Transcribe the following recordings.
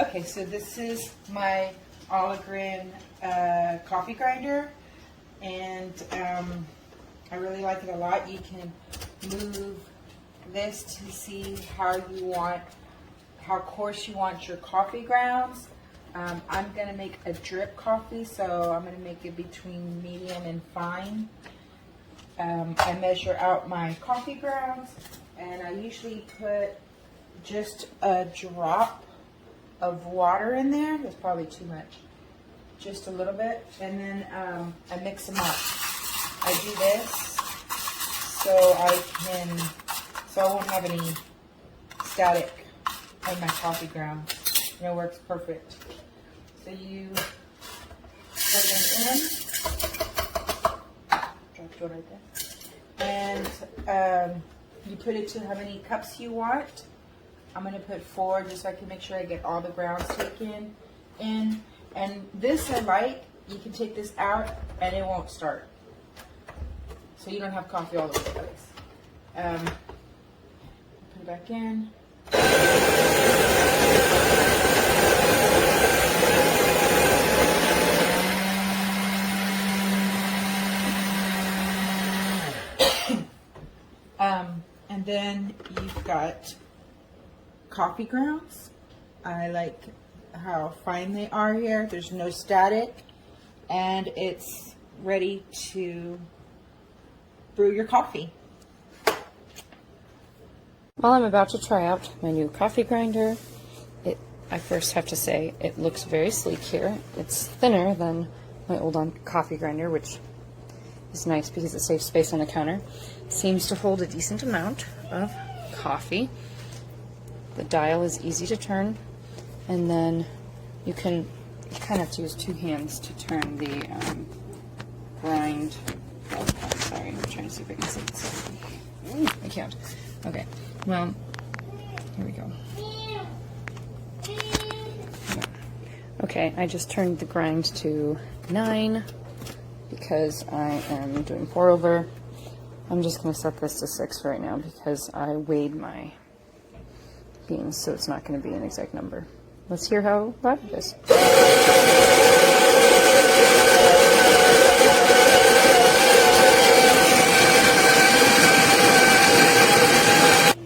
Okay, so this is my Ollygrin coffee grinder, and I really like it a lot. You can move this to see how coarse you want your coffee grounds. I'm gonna make a drip coffee, so I'm gonna make it between medium and fine. I measure out my coffee grounds, and I usually put just a drop of water in there. That's probably too much. Just a little bit, and then I mix them up. I do this so I won't have any static in my coffee grounds. And it works perfect. So you put them in. Dropped it right there. And you put it to how many cups you want. I'm going to put 4 just so I can make sure I get all the grounds taken in. And this I like, you can take this out and it won't start. So you don't have coffee all over the place. Put it back in. And then you've got coffee grounds. I like how fine they are here. There's no static, and it's ready to brew your coffee. Well, I'm about to try out my new coffee grinder. I first have to say it looks very sleek here. It's thinner than my old coffee grinder, which is nice because it saves space on the counter. Seems to hold a decent amount of coffee. The dial is easy to turn, and then you kind of have to use 2 hands to turn the grind. Oh, sorry, I'm trying to see if I can see this. I can't. Okay, well, here we go. Okay, I just turned the grind to 9 because I am doing pour over. I'm just going to set this to 6 right now because I weighed my beans, so it's not going to be an exact number. Let's hear how loud it is.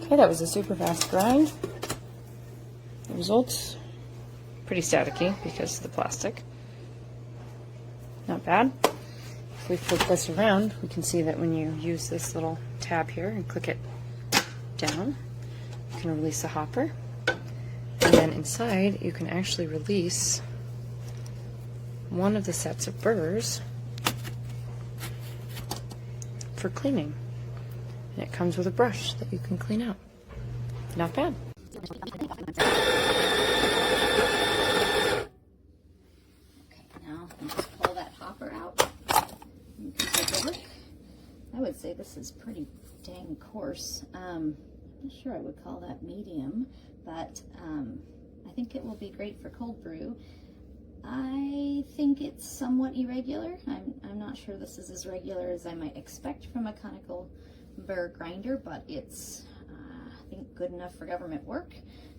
Okay, that was a super fast grind. The results, pretty staticky because of the plastic. Not bad. If we flip this around, we can see that when you use this little tab here and click it down, you can release a hopper. And then inside, you can actually release one of the sets of burrs for cleaning. And it comes with a brush that you can clean out. Not bad. Okay, now just pull that hopper out. You can take a look. I would say this is pretty dang coarse. I'm not sure I would call that medium, but I think it will be great for cold brew. I think it's somewhat irregular. I'm not sure this is as regular as I might expect from a Conical Burr grinder, but it's I think good enough for government work.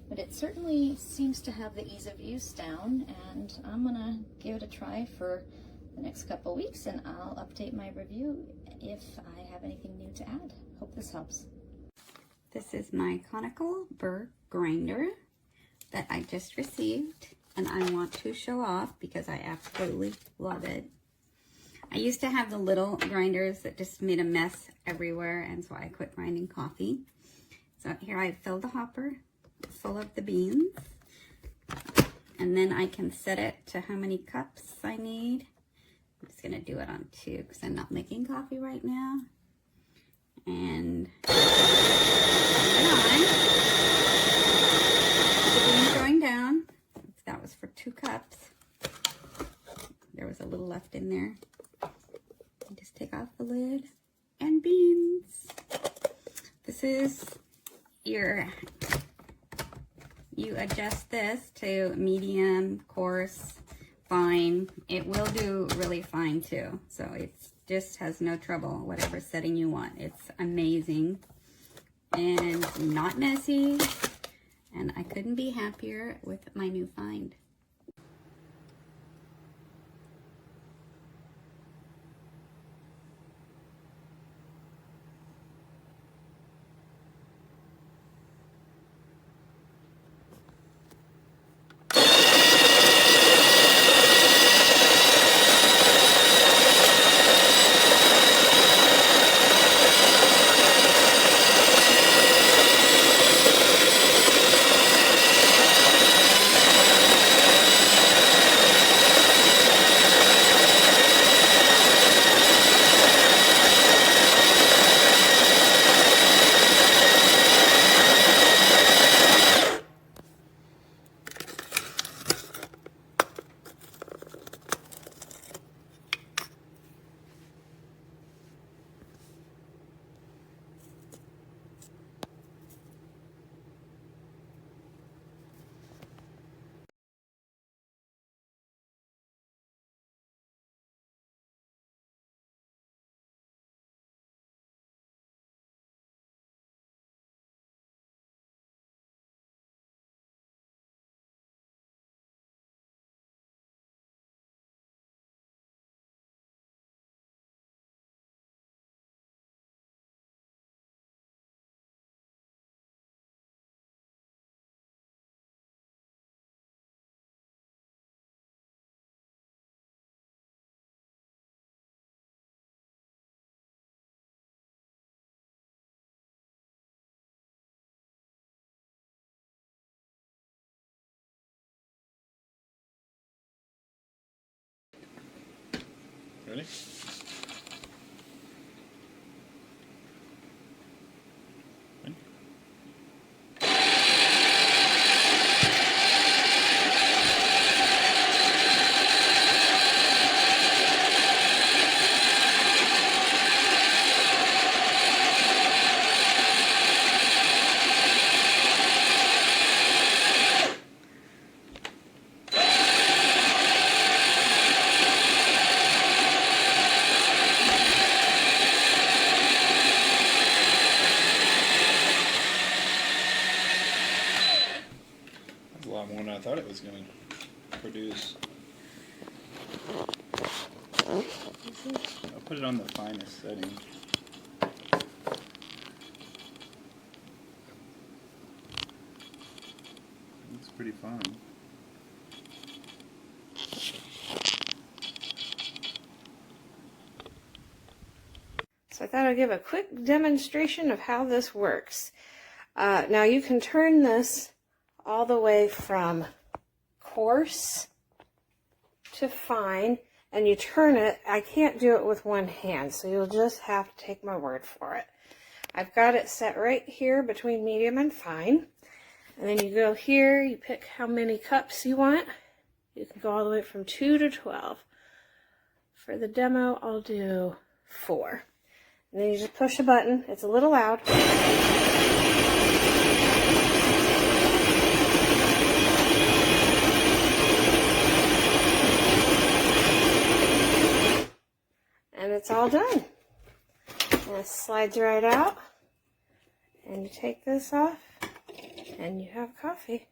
But it certainly seems to have the ease of use down, and I'm gonna give it a try for the next couple weeks, and I'll update my review if I have anything new to add. Hope this helps. This is my Conical Burr grinder that I just received, and I want to show off because I absolutely love it. I used to have the little grinders that just made a mess everywhere, and so I quit grinding coffee. So here I filled the hopper full of the beans, and then I can set it to how many cups I need. I'm just gonna do it on 2 because I'm not making coffee right now. And the beans going down. That was for 2 cups. There was a little left in there. Just take off the lid and beans. This is you adjust this to medium, coarse, fine. It will do really fine too. So it just has no trouble, whatever setting you want. It's amazing and not messy. And I couldn't be happier with my new find. Ready? That's a lot more than I thought it was going to produce. I'll put it on the finest setting. Looks pretty fine. So I thought I'd give a quick demonstration of how this works. Now you can turn this all the way from coarse to fine, and you turn it. I can't do it with one hand, so you'll just have to take my word for it. I've got it set right here between medium and fine, and then you go here, you pick how many cups you want. You can go all the way from 2 to 12. For the demo, I'll do 4. And then you just push a button. It's a little loud. And it's all done. And it slides right out. And you take this off, and you have coffee.